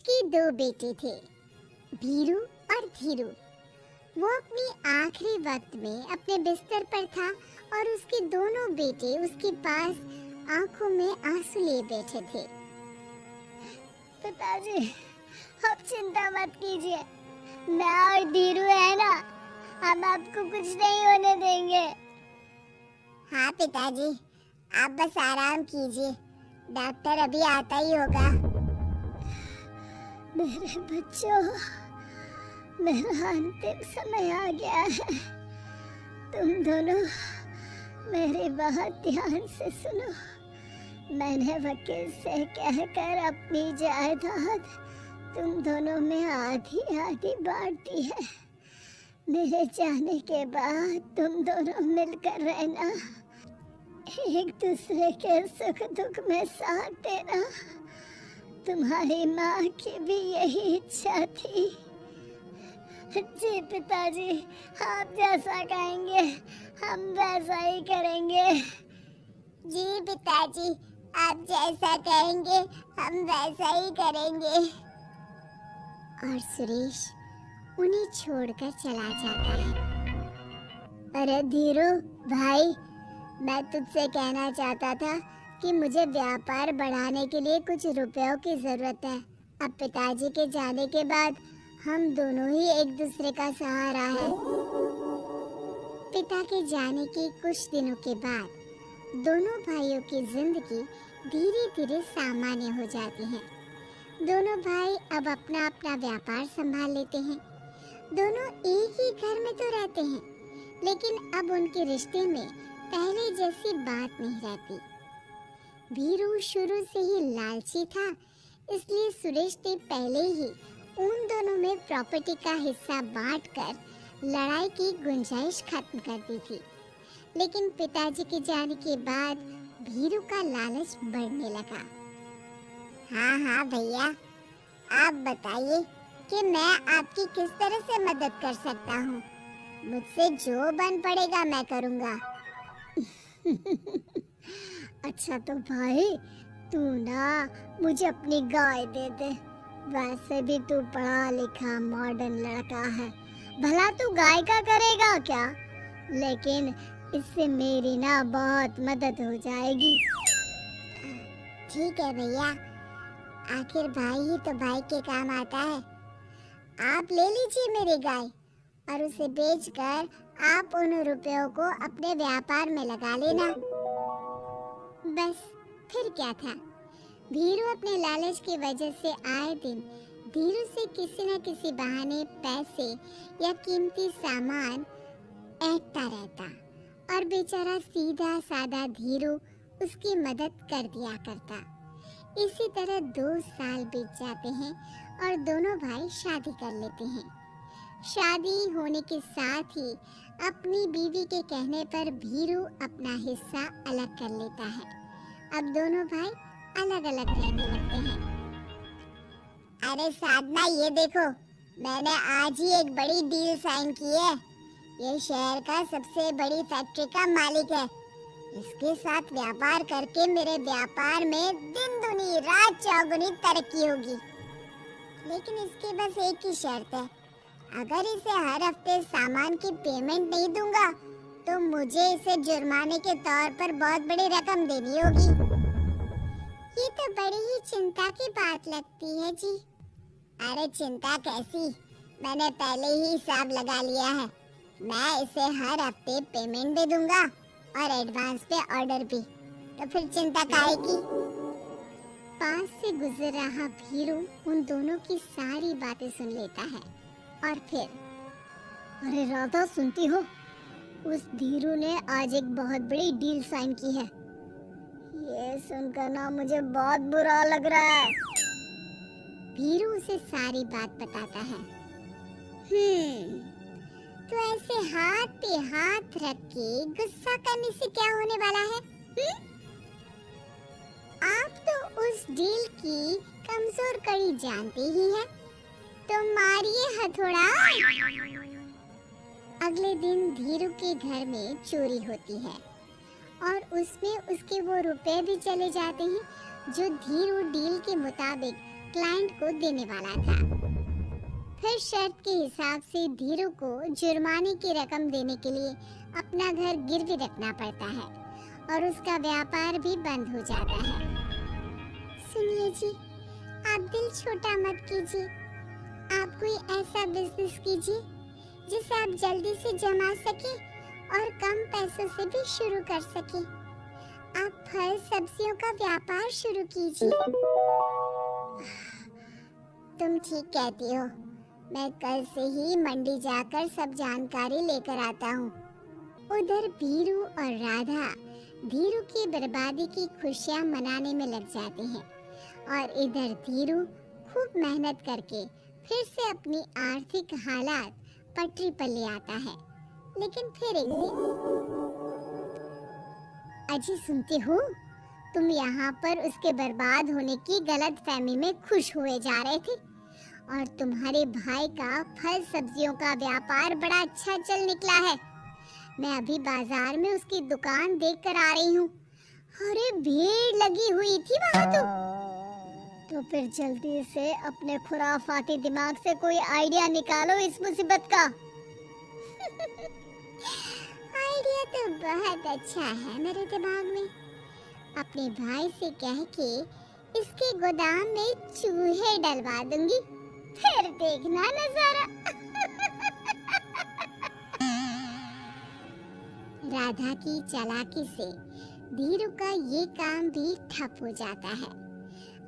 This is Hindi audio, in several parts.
के दो बेटे थे, भीरू और धीरू। वो अपनी आखिरी वक्त में अपने बिस्तर पर था और उसके दोनों बेटे उसके पास आंखों में आंसू लिए बैठे थे। पिताजी, आप चिंता मत कीजिए, मैं और धीरू है ना, हम आपको कुछ नहीं होने देंगे। हाँ पिताजी, आप बस आराम कीजिए, डॉक्टर अभी आता ही होगा। मेरे बच्चों, मेरा अंतिम समय आ गया है। तुम दोनों मेरी बात ध्यान से सुनो। मैंने वकील से कहकर अपनी जायदाद तुम दोनों में आधी आधी बांट दी है। मेरे जाने के बाद तुम दोनों मिलकर रहना, एक दूसरे के सुख दुख में साथ देना। तुम्हारी माँ की भी यही इच्छा थी। जी पिताजी, आप जैसा कहेंगे हम वैसा ही करेंगे। जी पिताजी, आप जैसा कहेंगे हम वैसा ही करेंगे। और सुरेश उन्हें छोड़कर चला जाता है। अरे धीरू भाई, मैं तुझसे कहना चाहता था कि मुझे व्यापार बढ़ाने के लिए कुछ रुपयों की जरूरत है। अब पिताजी के जाने के बाद हम दोनों ही एक दूसरे का सहारा है। पिता के जाने के कुछ दिनों के बाद दोनों भाइयों की जिंदगी धीरे धीरे सामान्य हो जाती है। दोनों भाई अब अपना अपना व्यापार संभाल लेते हैं। दोनों एक ही घर में तो रहते हैं, लेकिन अब उनके रिश्ते में पहले जैसी बात नहीं रहती। भीरू शुरू से ही लालची था, इसलिए सुरेश ने पहले ही उन दोनों में प्रॉपर्टी का हिस्सा बांटकर लड़ाई की गुंजाइश खत्म कर दी थी। लेकिन पिताजी के जाने के बाद भीरू का लालच बढ़ने लगा। हाँ भैया, आप बताइए कि मैं आपकी किस तरह से मदद कर सकता हूँ। मुझसे जो बन पड़ेगा मैं करूँगा। अच्छा तो भाई, तू ना मुझे अपनी गाय दे दे। वैसे भी तू पढ़ा लिखा मॉडर्न लड़का है, भला तू गाय का करेगा क्या? लेकिन इससे मेरी ना बहुत मदद हो जाएगी। ठीक है भैया, आखिर भाई ही तो भाई के काम आता है। आप ले लीजिए मेरी गाय और उसे बेचकर आप उन रुपयों को अपने व्यापार में लगा लेना। बस फिर क्या था, भीरू अपने लालच की वजह से आए दिन धीरू से किसी न किसी बहाने पैसे या कीमती सामान ऐंठता रहता और बेचारा सीधा साधा धीरू उसकी मदद कर दिया करता। इसी तरह 2 साल बीत जाते हैं और दोनों भाई शादी कर लेते हैं। शादी होने के साथ ही अपनी बीवी के कहने पर भीरू अपना हिस्सा अलग कर लेता है। अब दोनों भाई अलग अलग रहने लगते हैं। अरे साधना, ये देखो, मैंने आज ही एक बड़ी डील साइन की है। ये शहर का सबसे बड़ी फैक्ट्री का मालिक है। इसके साथ व्यापार करके मेरे व्यापार में दिन दुनी रात चौगुनी तरक्की होगी। लेकिन इसकी बस एक ही शर्त है, अगर इसे हर हफ्ते सामान की पेमेंट नहीं दूंगा तो मुझे इसे जुर्माने के तौर पर बहुत बड़ी रकम देनी होगी। ये तो बड़ी ही चिंता की बात लगती है जी। अरे चिंता कैसी, मैंने पहले ही हिसाब लगा लिया है। मैं इसे हर हफ्ते पेमेंट दे दूंगा और एडवांस पे ऑर्डर भी, तो फिर चिंता काहे की। पास से गुजर रहा भीरू उन दोनों की सारी बातें सुन लेता है और फिर, अरे राधा, सुनती हो? उस धीरू ने आज एक बहुत बड़ी डील साइन की है। ये सुनकर ना मुझे बहुत बुरा लग रहा है। भीरू उसे सारी बात बताता है। तो ऐसे हाथ पे हाथ रख के गुस्सा करने से क्या होने वाला है? आप तो उस डील की कमजोर कड़ी जानते ही हैं, तो मारिए हथौड़ा। अगले दिन धीरू के घर में चोरी होती है और उसमें उसके वो रुपए भी चले जाते हैं जो धीरू डील के मुताबिक क्लाइंट को देने वाला था। फिर शर्त के हिसाब से धीरू को जुर्माने की रकम देने के लिए अपना घर गिरवी रखना पड़ता है और उसका व्यापार भी बंद हो जाता है। सुनिए जी, आप दिल छोटा मत कीजिए। आप कोई ऐसा बिजनेस कीजिए जिसे आप जल्दी से जमा सके और कम पैसों से भी शुरू कर सके। आप फल सब्जियों का व्यापार शुरू कीजिए। तुम ठीक कहती हो। मैं कल से ही मंडी जाकर सब जानकारी लेकर आता हूँ। उधर बीरू और राधा धीरू की बर्बादी की खुशियाँ मनाने में लग जाते हैं और इधर धीरू खूब मेहनत करके फिर से अपनी आर्थिक हालात पटरी पर ले आता है। लेकिन फिर एक दिन, अजी सुनते हो, तुम यहाँ पर उसके बर्बाद होने की गलत फहमी में खुश हुए जा रहे थे और तुम्हारे भाई का फल सब्जियों का व्यापार बड़ा अच्छा चल निकला है। मैं अभी बाजार में उसकी दुकान देख कर आ रही हूँ। अरे भीड़ लगी हुई थी वहाँ तो फिर जल्दी से अपने खुराफाती दिमाग से कोई आइडिया निकालो इस मुसीबत का। आइडिया तो बहुत अच्छा है मेरे दिमाग में। अपने भाई से कह के इसके गोदाम में चूहे डलवा दूंगी, फिर देखना नजारा। राधा की चालाकी से धीरू का ये काम भी ठप हो जाता है।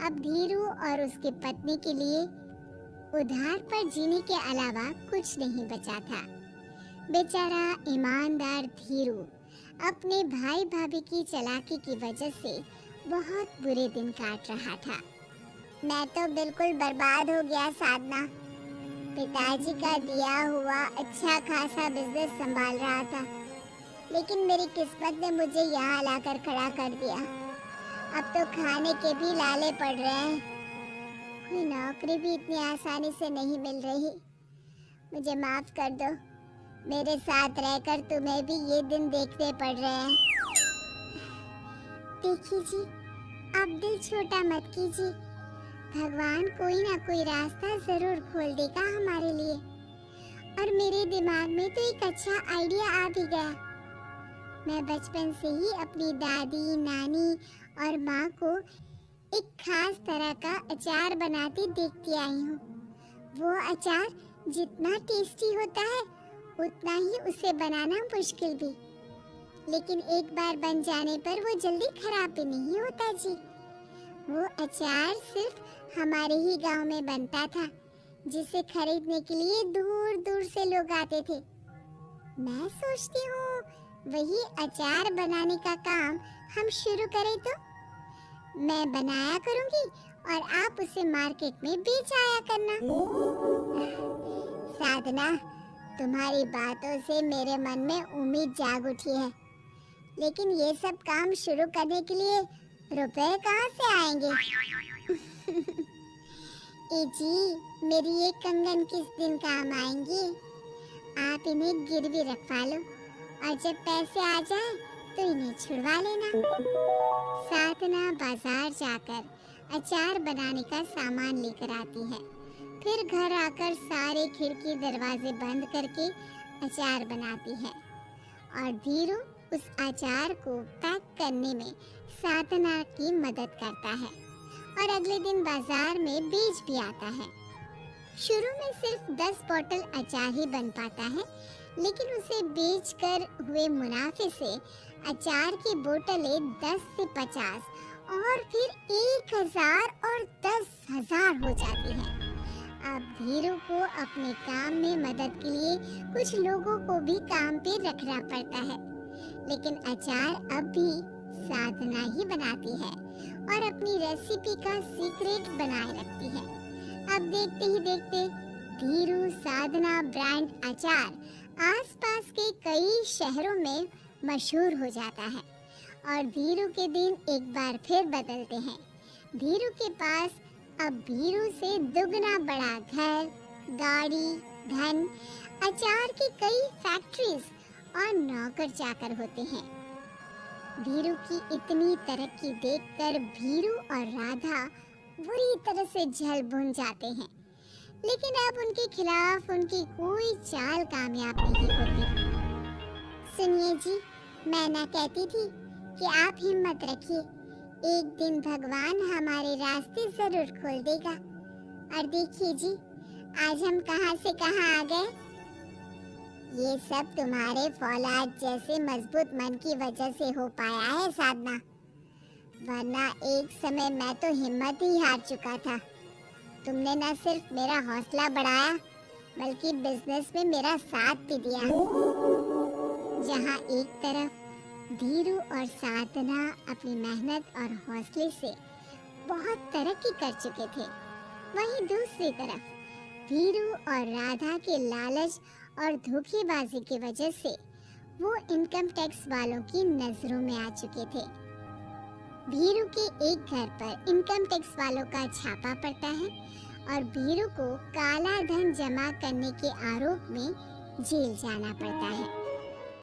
अब धीरू और उसकी पत्नी के लिए उधार पर जीने के अलावा कुछ नहीं बचा था। बेचारा ईमानदार धीरू अपने भाई भाभी की चालाकी की वजह से बहुत बुरे दिन काट रहा था। मैं तो बिल्कुल बर्बाद हो गया साधना। पिताजी का दिया हुआ अच्छा खासा बिजनेस संभाल रहा था, लेकिन मेरी किस्मत ने मुझे यहाँ लाकर खड़ा कर दिया। अब तो खाने के भी लाले पड़ रहे हैं। कोई नौकरी भी इतनी आसानी से नहीं मिल रही। मुझे माफ कर दो। मेरे साथ रहकर तुम्हें भी ये दिन देखने पड़ रहे हैं। देखिए जी, आप दिल छोटा मत कीजिए। भगवान कोई ना कोई रास्ता जरूर खोल देगा हमारे लिए। और मेरे दिमाग में तो एक अच्छा आइडिया आ भी गया। मैं बचपन से ही अपनी दादी, नानी और माँ को एक खास तरह का अचार बनाती देखती आई हूँ। वो अचार जितना टेस्टी होता है उतना ही उसे बनाना मुश्किल भी। लेकिन एक बार बन जाने पर वो जल्दी खराब भी नहीं होता जी। वो अचार सिर्फ हमारे ही गांव में बनता था, जिसे खरीदने के लिए दूर दूर से लोग आते थे। मैं सोचती हूँ वही अचार बनाने का काम हम शुरू करें तो। मैं बनाया करूँगी और आप उसे मार्केट में बेच आया करना। साधना, तुम्हारी बातों से मेरे मन में उम्मीद जाग उठी है, लेकिन ये सब काम शुरू करने के लिए रुपए कहाँ से आएंगे? ए जी, मेरी ये कंगन किस दिन काम आएंगी? आप इन्हें गिरवी रखवा लो और जब पैसे आ जाए तो इन्हें छुड़वा लेना। साधना बाजार जाकर अचार बनाने का सामान लेकर आती है। फिर घर आकर सारे खिड़की दरवाजे बंद करके अचार बनाती है और धीरू उस अचार को पैक करने में साधना की मदद करता है और अगले दिन बाजार में बेच भी आता है। शुरू में सिर्फ 10 बोतल अचार ही बन पाता है, लेकिन उसे बेचकर हुए मुनाफे से अचार की बोतलें 10 से 50 और फिर 1000 और 10,000 हो जाती है। अब धीरू को अपने काम में मदद के लिए कुछ लोगों को भी काम पे रखना पड़ता है, लेकिन अचार अब भी साधना ही बनाती है और अपनी रेसिपी का सीक्रेट बनाए रखती है। अब देखते ही देखते धीरू साधना ब्रांड अचार आसपास के कई शहरों में मशहूर हो जाता है और धीरू के दिन एक बार फिर बदलते हैं। धीरू के पास अब भीरू से दुगना बड़ा घर, गाड़ी, धन, अचार की कई फैक्ट्रीज और नौकर चाकर होते हैं। धीरू की इतनी तरक्की देखकर भीरू और राधा बुरी तरह से जल भुन जाते हैं, लेकिन अब उनके खिलाफ उनकी कोई चाल कामयाब नहीं होती। सुनिए जी, मैं ना कहती थी कि आप हिम्मत रखिए, एक दिन भगवान हमारे रास्ते जरूर खोल देगा। और देखिए जी, आज हम कहां से कहां आ गए। ये सब तुम्हारे फौलाद जैसे मजबूत मन की वजह से हो पाया है साधना, वरना एक समय मैं तो हिम्मत ही हार चुका था। तुमने न सिर्फ मेरा हौसला बढ़ाया, बल्कि बिजनेस में मेरा साथ भी दिया। जहां एक तरफ धीरू और साधना अपनी मेहनत और हौसले से बहुत तरक्की कर चुके थे, वहीं दूसरी तरफ धीरू और राधा के लालच और धोखेबाजी की वजह से वो इनकम टैक्स वालों की नजरों में आ चुके थे। धीरू के एक घर पर इनकम टैक्स वालों का छापा पड़ता है और धीरू को काला धन जमा करने के आरोप में जेल जाना पड़ता है।